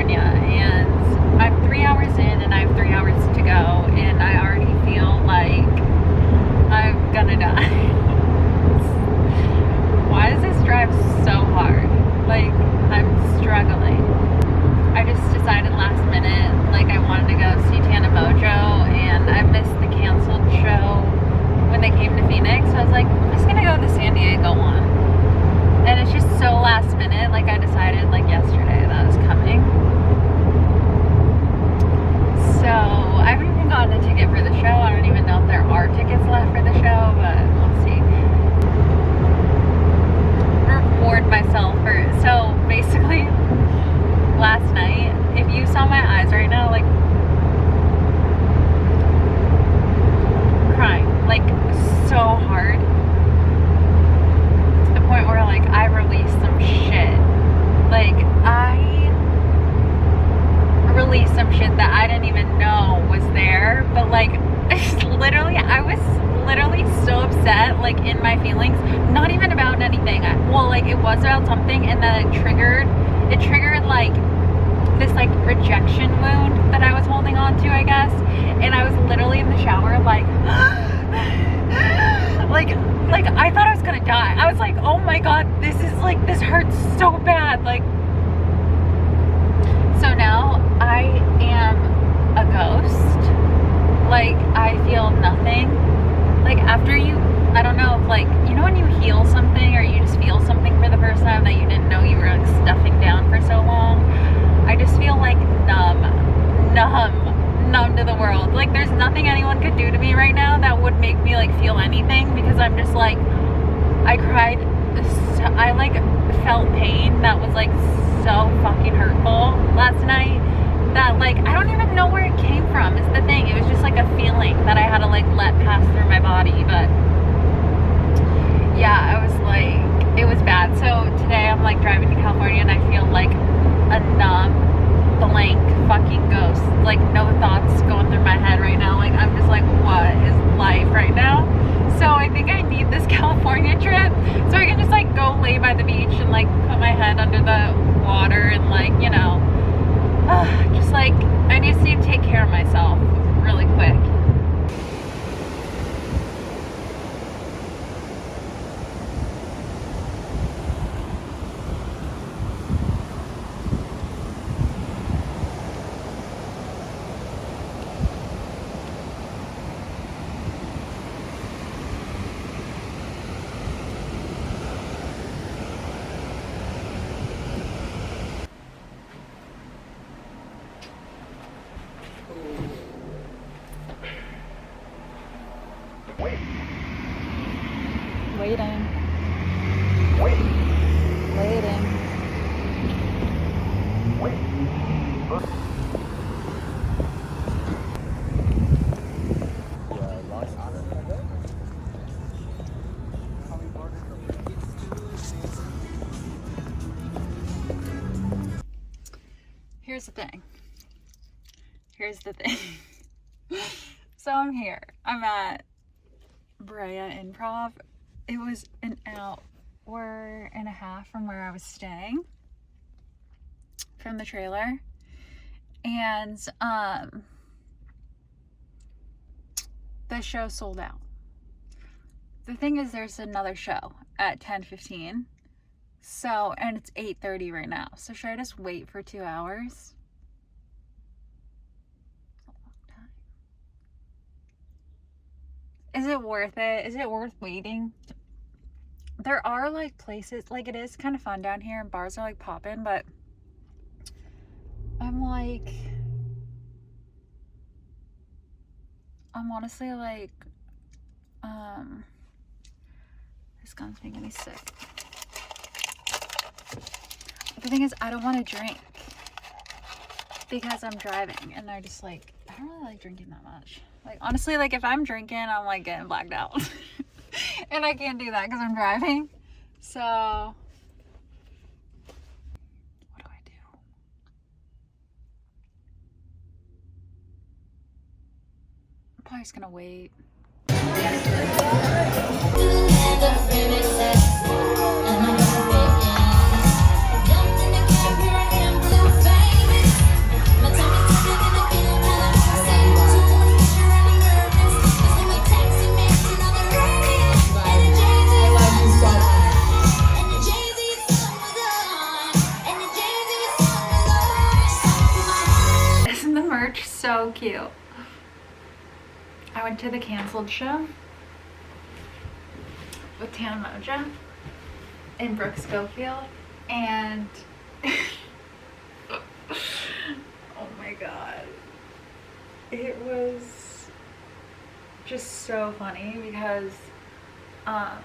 California, and I'm 3 hours in and I have 3 hours to go, and I already feel like I'm gonna die. Why is this drive so hard? Like, I'm struggling. I just decided last minute, like, I wanted to go see Tana Mongeau, and I missed the canceled show when they came to Phoenix, so I was like, I'm just gonna go to the San Diego one. And it's just so last minute, like I decided like yesterday that I was coming. So I haven't even gotten a ticket for the show. I don't even know if there are tickets left for the show, but we'll see. Reward myself for, so basically last night, if you saw my eyes right now, like crying, like so hard. Point where like I released some shit. Like I released some shit that I didn't even know was there, but like literally I was literally so upset, like in my feelings, not even about anything. Well, like it was about something, and then it triggered like this like rejection wound that I was holding on to, I guess. And I was literally in the shower like like I thought I was gonna die. I was like, oh my god, this hurts so bad. Like, so now I am a ghost. Like, I feel nothing. Like, after I don't know if, like, you know when you heal something or you just feel something for the first time that you didn't know you were like stuffing down for so long? I just feel like numb to the world. Like, there's nothing anyone could do to me right now that would make me like feel anything, because I'm just like, I cried, I like felt pain that was like so fucking hurtful last night, that like I don't even know where it came from is the thing. It was just like a feeling that I had to like let pass through my body. But yeah, I was like, it was bad. So today I'm like driving to California and I feel like a numb, blank fucking ghost. Like no thoughts going through my head right now. Like I'm just like, what is life right now? So I think I need this California trip so I can just like go lay by the beach and like put my head under the water and like, you know, just like I need to take care of myself really quick. Here's the thing. So I'm here. I'm at Brea Improv. It was an hour and a half from where I was staying, from the trailer. And the show sold out. The thing is, there's another show at 10:15. So, and it's 8:30 right now. So should I just wait for 2 hours? Is it worth it? Is it worth waiting? There are like places, like it is kind of fun down here and bars are like popping, but I'm like, I'm honestly like, this gun's making me sick. The thing is, I don't want to drink because I'm driving, and I just like, I don't really like drinking that much. Like, honestly, like if I'm drinking, I'm like getting blacked out. And I can't do that because I'm driving. So, what do I do? I'm probably just gonna wait. so cute. I went to the canceled show with Tana Mongeau in Brooke, Schofield, and oh my god, it was just so funny because I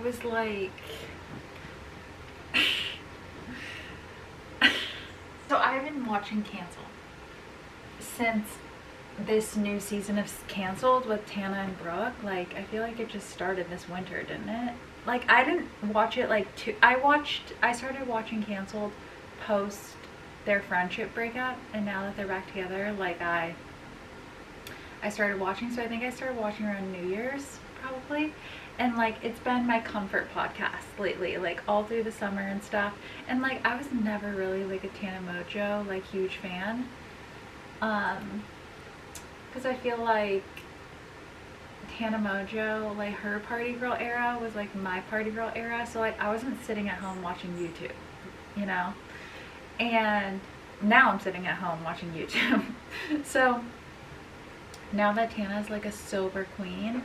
was like so I've been watching Canceled since this new season of Canceled with Tana and Brooke. Like, I feel like it just started this winter, didn't it? Like, I didn't watch it like I started watching Canceled post their friendship breakup, and now that they're back together, like I started watching. So I think I started watching around New Year's probably, and like it's been my comfort podcast lately, like all through the summer and stuff. And like I was never really like a Tana Mongeau like huge fan, because I feel like Tana Mongeau, like her party girl era was like my party girl era. So like I wasn't sitting at home watching YouTube, you know, and now I'm sitting at home watching YouTube. So now that Tana's like a sober queen,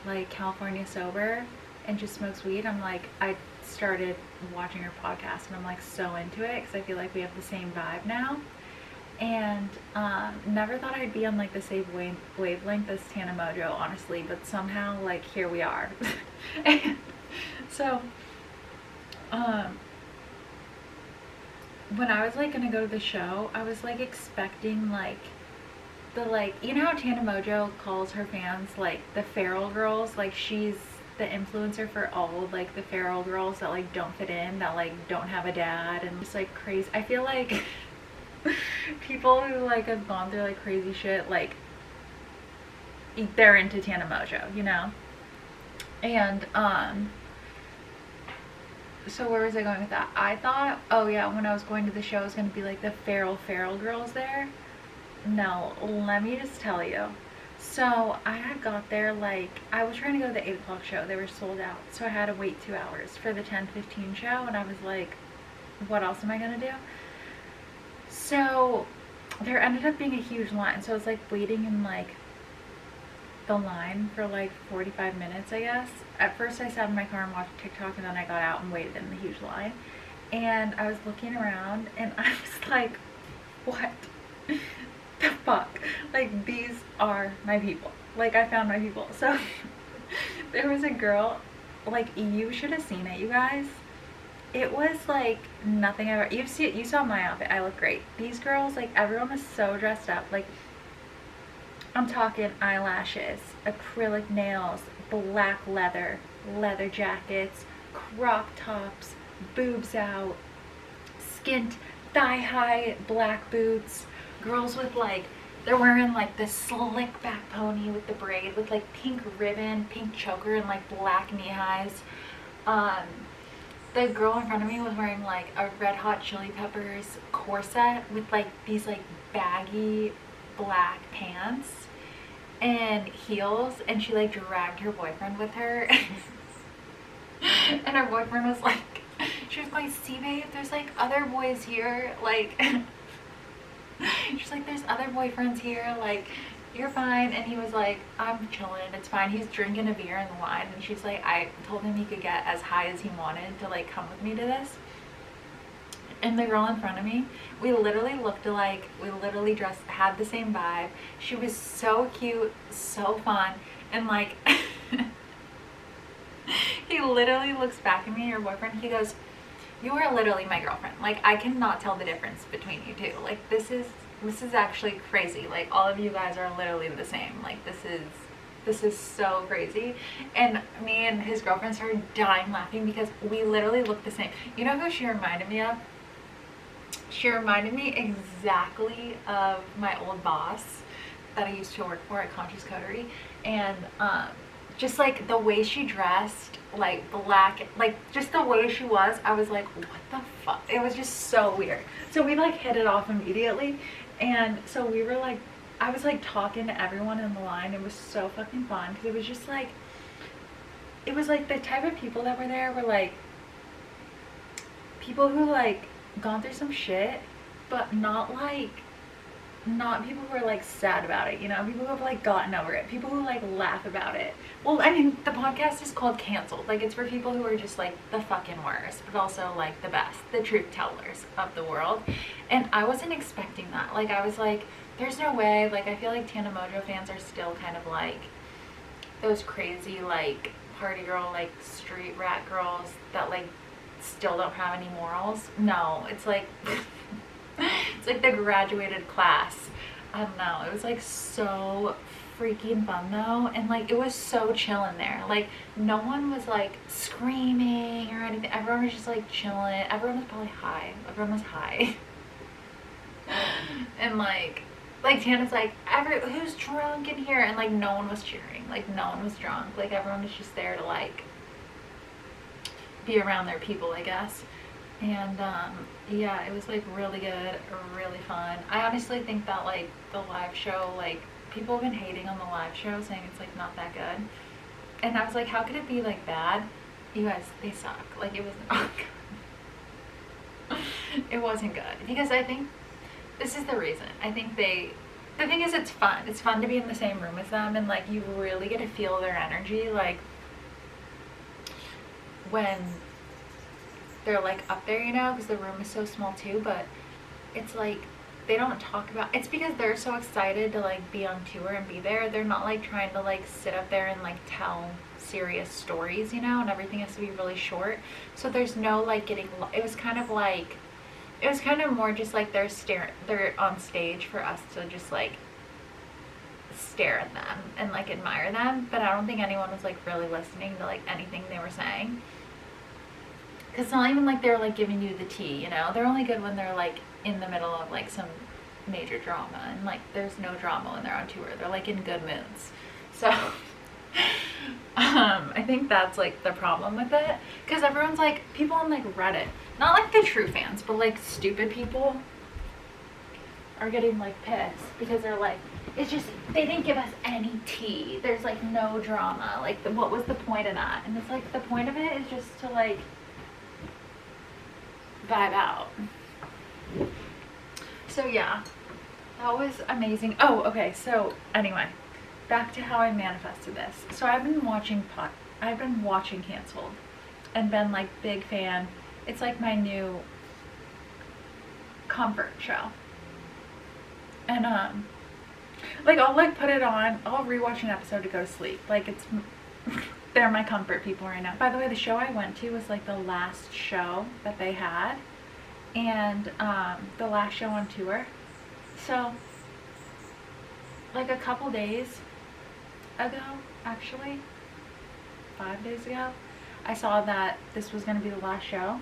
like California sober, and just smokes weed, I'm like, I started watching her podcast and I'm like so into it because I feel like we have the same vibe now. And never thought I'd be on like the same wavelength as Tana Mongeau, honestly, but somehow like here we are. And so when I was like gonna go to the show, I was like expecting like the, like, you know how Tana Mongeau calls her fans like the feral girls, like she's the influencer for all like the feral girls that like don't fit in, that like don't have a dad, and just like crazy. I feel like people who like have gone through like crazy shit, like they're into Tana Mongeau, you know. And so where was I going with that? I thought, oh yeah, when I was going to the show, it was going to be like the feral girls there. No, let me just tell you. So I had got there, like I was trying to go to the 8 o'clock show. They were sold out, so I had to wait 2 hours for the 10:15 show, and I was like, what else am I gonna do? So there ended up being a huge line, so I was like waiting in like the line for like 45 minutes, I guess. At first I sat in my car and watched TikTok, and then I got out and waited in the huge line, and I was looking around and I was like, what the fuck? Like, these are my people. Like, I found my people. So there was a girl, like, you should have seen it, you guys. It was like nothing ever. You saw my outfit. I look great. These girls, like, everyone was so dressed up. Like, I'm talking eyelashes, acrylic nails, black leather jackets, crop tops, boobs out, skint, thigh-high black boots. Girls with like, they're wearing like this slick back pony with the braid with like pink ribbon, pink choker, and like black knee highs. The girl in front of me was wearing like a Red Hot Chili Peppers corset with like these like baggy black pants and heels, and she like dragged her boyfriend with her. And her boyfriend was like, she was going, see babe, there's like other boys here, like she's like, there's other boyfriends here, like you're fine. And he was like, I'm chilling, it's fine. He's drinking a beer in the line, and she's like, I told him he could get as high as he wanted to like come with me to this. And the girl in front of me, we literally looked alike, we literally had the same vibe. She was so cute, so fun, and like he literally looks back at me, her boyfriend, he goes, you are literally my girlfriend. Like, I cannot tell the difference between you two. Like, this is actually crazy. Like, all of you guys are literally the same. Like, this is so crazy. And me and his girlfriend started dying laughing because we literally look the same. You know who she reminded me of? She reminded me exactly of my old boss that I used to work for at Conscious Coterie. And just like the way she dressed, like black, like just the way she was, I was like, what the fuck? It was just so weird. So we like hit it off immediately, and so we were like, I was like talking to everyone in the line. It was so fucking fun because it was just like, it was like the type of people that were there were like people who like gone through some shit but not people who are like sad about it, you know, people who have like gotten over it, people who like laugh about it. Well, I mean, the podcast is called Canceled. Like, it's for people who are just like the fucking worst, but also like the best, the truth tellers of the world. And I wasn't expecting that. Like, I was like, there's no way. Like, I feel like Tana Mongeau fans are still kind of like those crazy like party girl, like street rat girls that like still don't have any morals. No, it's like it's like the graduated class. I don't know, it was like so freaking fun though, and like it was so chill in there. Like, no one was like screaming or anything. Everyone was just like chilling. Everyone was probably high. Everyone was high. And like Tana's like, who's drunk in here? And like no one was cheering. Like, no one was drunk. Like, everyone was just there to like be around their people, I guess. And yeah, it was like really good, really fun. I honestly think that like the live show, like, people have been hating on the live show, saying it's like not that good. And I was like, how could it be like bad? You guys, they suck. Like, it was not good. It wasn't good. Because I think this is the reason. I think the thing is, it's fun. It's fun to be in the same room as them, and like you really get to feel their energy, like when they're like up there, you know, because the room is so small too. But it's like they don't talk about, it's because they're so excited to like be on tour and be there. They're not like trying to like sit up there and like tell serious stories, you know, and everything has to be really short. So there's no like getting, it was kind of more just like they're on stage for us to just like stare at them and like admire them. But I don't think anyone was like really listening to like anything they were saying, because it's not even like they're like giving you the tea, you know. They're only good when they're like in the middle of like some major drama, and like there's no drama when they're on tour. They're like in good moods. So I think that's like the problem with it, because everyone's like, people on like Reddit, not like the true fans, but like stupid people are getting like pissed because they're like, it's just, they didn't give us any tea. There's like no drama. Like, what was the point of that? And it's like, the point of it is just to like vibe out. So yeah, that was amazing. Oh, okay, so anyway, back to how I manifested this. So I've been watching Canceled and been like big fan. It's like my new comfort show. And like I'll like put it on, I'll rewatch an episode to go to sleep. Like, it's they're my comfort people right now. By the way, the show I went to was like the last show that they had, and the last show on tour. So like a couple days ago, actually 5 days ago, I saw that this was going to be the last show.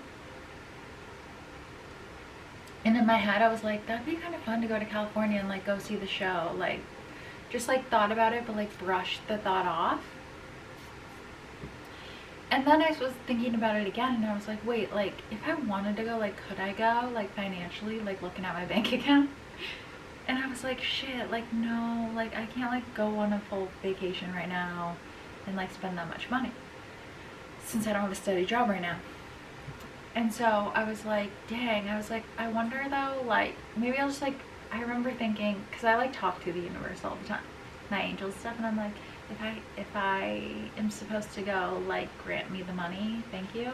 And in my head I was like, that'd be kind of fun to go to California and like go see the show. Like, just like thought about it, but like brushed the thought off. And then I was thinking about it again, and I was like, wait, like if I wanted to go, like could I go, like financially, like looking at my bank account? And I was like, shit, like no, like I can't like go on a full vacation right now and like spend that much money, since I don't have a steady job right now. And so I was like, dang, I was like, I wonder though, like maybe I'll just like, I remember thinking, because I like talk to the universe all the time, my angels stuff, and I'm like, if I am supposed to go, like grant me the money, thank you.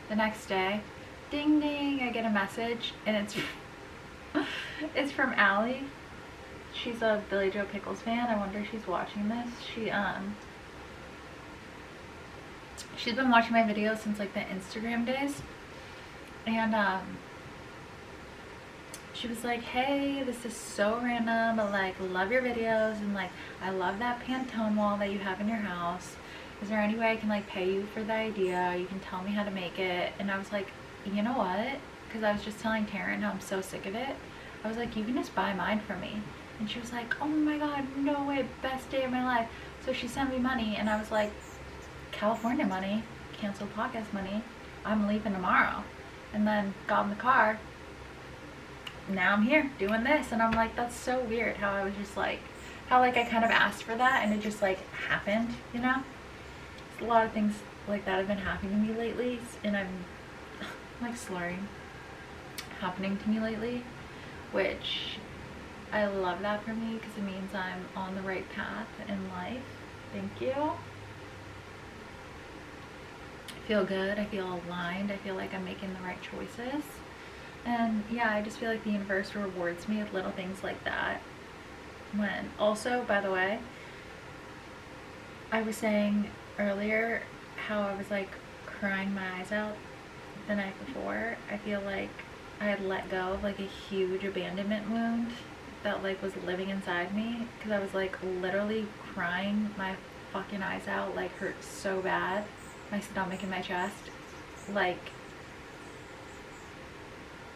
The next day, ding ding, I get a message, and it's from Allie. She's a Billie Joe Pickles fan. I wonder if she's watching this. She's been watching my videos since like the Instagram days, and she was like, hey, this is so random, but like love your videos, and like I love that Pantone wall that you have in your house. Is there any way I can like pay you for the idea? You can tell me how to make it. And I was like, you know what, because I was just telling Taryn how I'm so sick of it. I was like, you can just buy mine from me. And she was like, oh my god, no way, best day of my life. So she sent me money, and I was like, California money, Canceled podcast money, I'm leaving tomorrow. And then got in the car, now I'm here doing this. And I'm like, that's so weird how I was just like, how like I kind of asked for that and it just like happened, you know. A lot of things like that have been happening to me lately, and I'm like slurring. happening to me lately, which I love that for me because it means I'm on the right path in life. Thank you. I feel good. I feel aligned. I feel like I'm making the right choices. And yeah, I just feel like the universe rewards me with little things like that. When also, by the way, I was saying earlier how I was like crying my eyes out the night before. I feel like I had let go of like a huge abandonment wound that like was living inside me, because I was like literally crying my fucking eyes out, like hurt so bad, my stomach and my chest, like,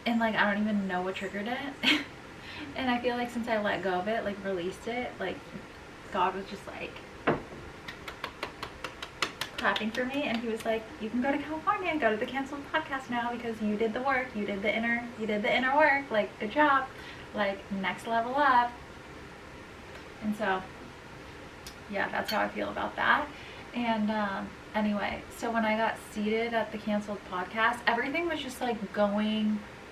and like I don't even know what triggered it. And I feel like since I let go of it, like released it, like God was just like clapping for me, and he was like, you can go to California and go to the canceled podcast now because you did the work, you did the inner work, like good job, like next level up. And so yeah, that's how I feel about that. And anyway, so when I got seated at the canceled podcast, everything was just like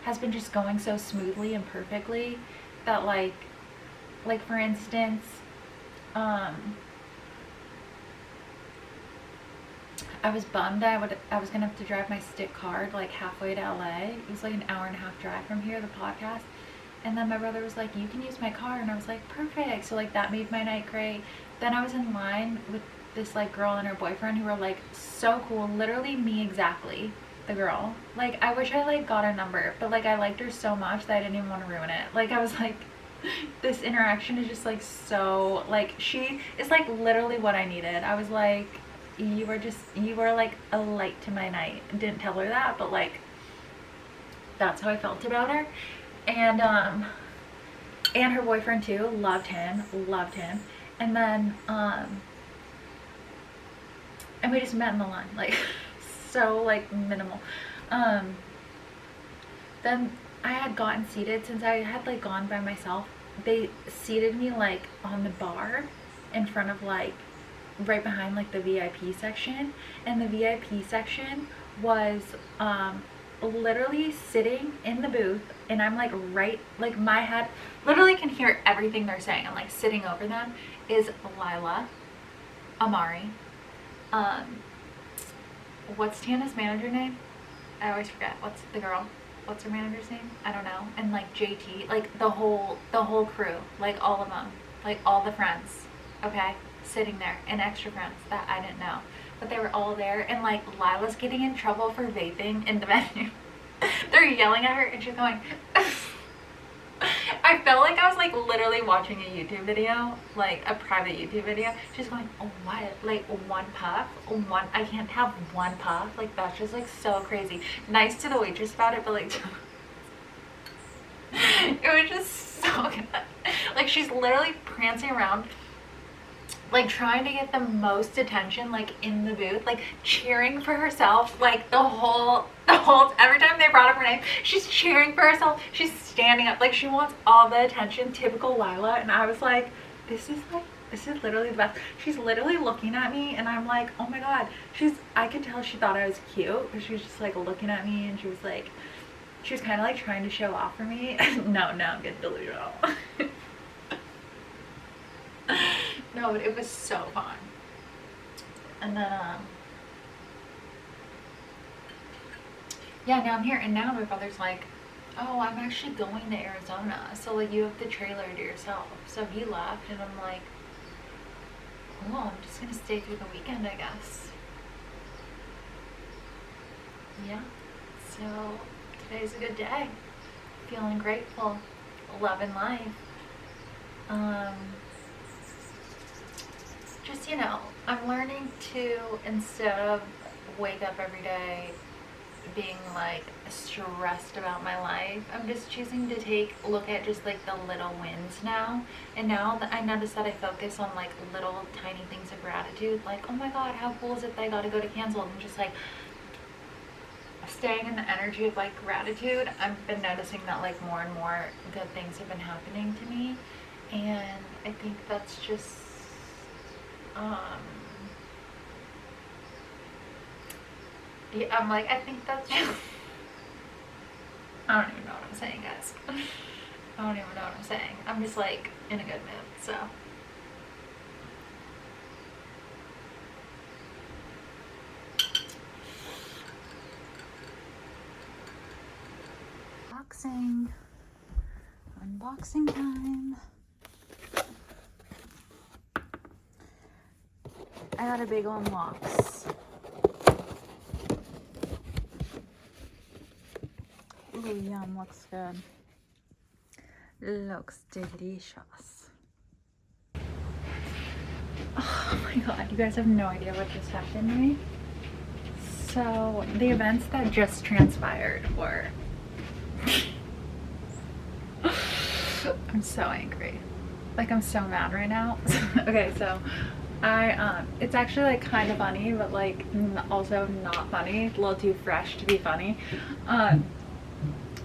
has been just going so smoothly and perfectly that like for instance, I was bummed I was gonna have to drive my stick car like halfway to LA. It was like an hour and a half drive from here, the podcast. And then my brother was like, you can use my car, and I was like, perfect. So like that made my night great. Then I was in line with this like girl and her boyfriend who were like so cool, literally me exactly, the girl. Like I wish I like got her number, but like I liked her so much that I didn't even want to ruin it. Like I was like, this interaction is just like so, like she is like literally what I needed. I was like, you were like a light to my night. Didn't tell her that, but like that's how I felt about her. And her boyfriend too, loved him. And then and we just met in the line, like so like minimal. Then I had gotten seated, since I had like gone by myself. They seated me like on the bar in front of like right behind like the VIP section, and the VIP section was literally sitting in the booth, and I'm like right, like my head literally can hear everything they're saying. I'm like sitting over them is Lila, Amari, what's Tana's manager name? I always forget. What's the girl? What's her manager's name? I don't know. And like JT, like the whole crew, like all of them, like all the friends, okay, sitting there, and extra friends that I didn't know, but they were all there. And like Lila's getting in trouble for vaping in the venue. They're yelling at her, and she's going. I felt like I was like literally watching a YouTube video, like a private YouTube video. She's going, oh, what? Like one puff? I can't have one puff? Like that's just like so crazy. Nice to the waitress about it, but like it was just so good. Like she's literally prancing around, like trying to get the most attention, like in the booth, like cheering for herself, like the whole every time they brought up her name, she's cheering for herself, she's standing up, like she wants all the attention, typical Lila. And I was like, this is literally the best. She's literally looking at me, and I'm like, oh my god. I could tell she thought I was cute, because she was just like looking at me, and she was kind of like trying to show off for me. No, I'm getting delusional. No, but it was so fun. And then yeah, now I'm here, and now my brother's like, oh, I'm actually going to Arizona, so like you have the trailer to yourself. So he left, and I'm like, cool, I'm just gonna stay through the weekend, I guess. Yeah, so today's a good day. Feeling grateful, loving life. Just, you know, I'm learning to, instead of wake up every day being like stressed about my life, I'm just choosing to look at just like the little wins now. And now that I notice that I focus on like little tiny things of gratitude, like, oh my god, how cool is it that I got to go to Canceled, and just like staying in the energy of like gratitude, I've been noticing that like more and more good things have been happening to me. And I think that's just yeah, I'm like, I think that's just I don't even know what I'm saying, guys. I don't even know what I'm saying. I'm just like in a good mood, so. Unboxing time. I got a bagel and lox. Ooh, yum, looks good. Looks delicious. Oh my god, you guys have no idea what just happened to me. So, the events that just transpired were... I'm so angry. Like, I'm so mad right now. Okay, so it's actually like kind of funny, but like also not funny. A little too fresh to be funny.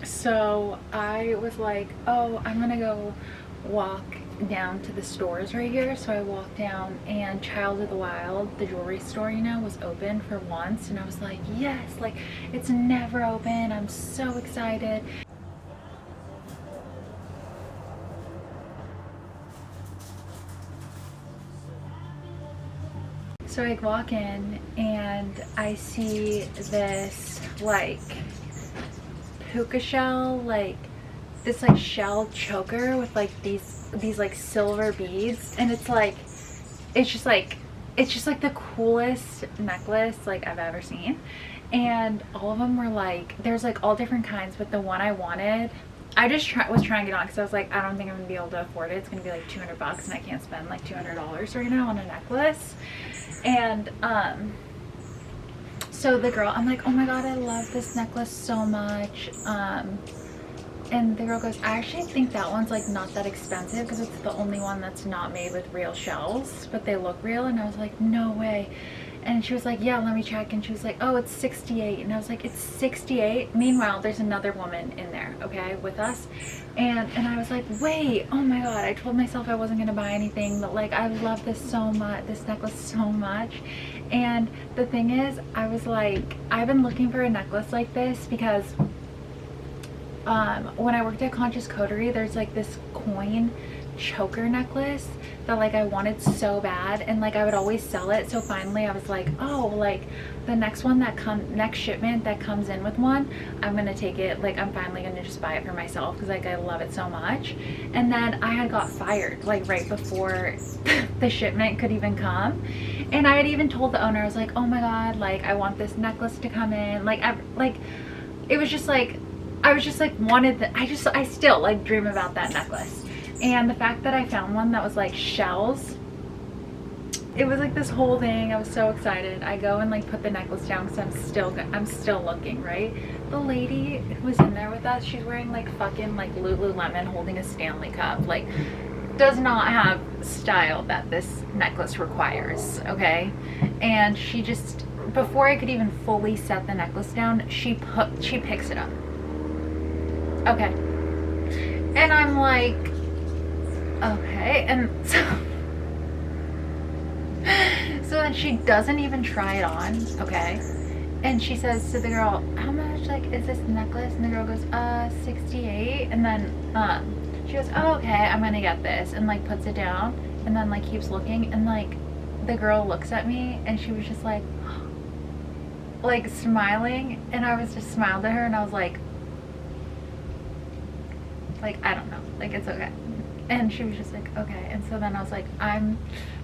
So I was like, oh, I'm gonna go walk down to the stores right here. So I walked down, and Child of the Wild, the jewelry store, you know, was open for once, and I was like, yes, like it's never open. I'm so excited. So I walk in and I see this like puka shell, like this like shell choker with like these like silver beads, and it's just like the coolest necklace like I've ever seen. And all of them were like, there's like all different kinds, but the one I wanted, I just was trying it on because I was like, I don't think I'm gonna be able to afford it. It's gonna be like $200 and I can't spend like $200 right now on a necklace. And so the girl, I'm like, oh my god, I love this necklace so much. And the girl goes, I actually think that one's like not that expensive because it's the only one that's not made with real shells, but they look real. And I was like, no way. And she was like, yeah, let me check. And she was like, oh, it's 68. And I was like, it's 68. Meanwhile, there's another woman in there, okay, with us. And I was like, wait, oh my god. I told myself I wasn't gonna buy anything, but like I love this so much, this necklace so much. And the thing is, I was like, I've been looking for a necklace like this because when I worked at Conscious Coterie, there's like this coin choker necklace that like I wanted so bad, and like I would always sell it. So finally I was like, oh, like the next shipment that comes in with one, I'm gonna take it. Like I'm finally gonna just buy it for myself because like I love it so much. And then I had got fired like right before the shipment could even come, and I had even told the owner, I was like, oh my god, like I want this necklace to come in. Like it was just like I was just like I still like dream about that necklace. And the fact that I found one that was like shells, it was like this whole thing. I was so excited. I go and like put the necklace down because I'm still looking, right? The lady who was in there with us, she's wearing like fucking like Lululemon holding a Stanley Cup. Like does not have style that this necklace requires, okay? And she just, before I could even fully set the necklace down, she picks it up. Okay. And I'm like, okay. And so then she doesn't even try it on, okay? And she says to the girl, how much like is this necklace? And the girl goes, 68. And then she goes, oh, okay, I'm gonna get this, and like puts it down, and then like keeps looking, and like the girl looks at me and she was just like smiling, and I was just smiled at her, and I was like I don't know, like it's okay. And she was just like, okay. And so then I was like,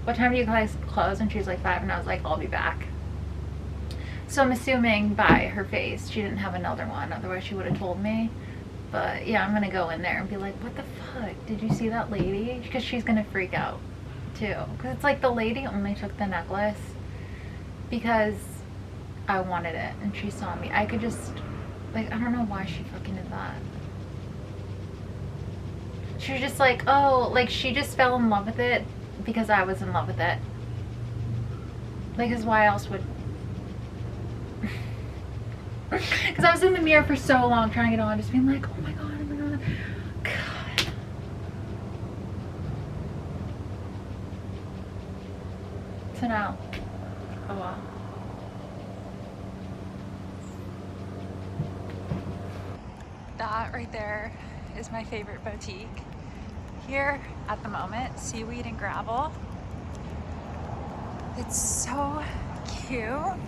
what time do you guys close? And she was like 5, and I was like, I'll be back. So I'm assuming by her face she didn't have another one, otherwise she would have told me. But yeah, I'm gonna go in there and be like, what the fuck, did you see that lady? Because she's gonna freak out too, because it's like the lady only took the necklace because I wanted it and she saw me. I could just like, I don't know why she fucking did that. She was just like, oh, like she just fell in love with it because I was in love with it. Like, cause why else would? Because I was in the mirror for so long trying it on, just being like, oh my god, oh my god, god. So now, oh wow. That right there is my favorite boutique here at the moment, Seaweed and Gravel. It's so cute.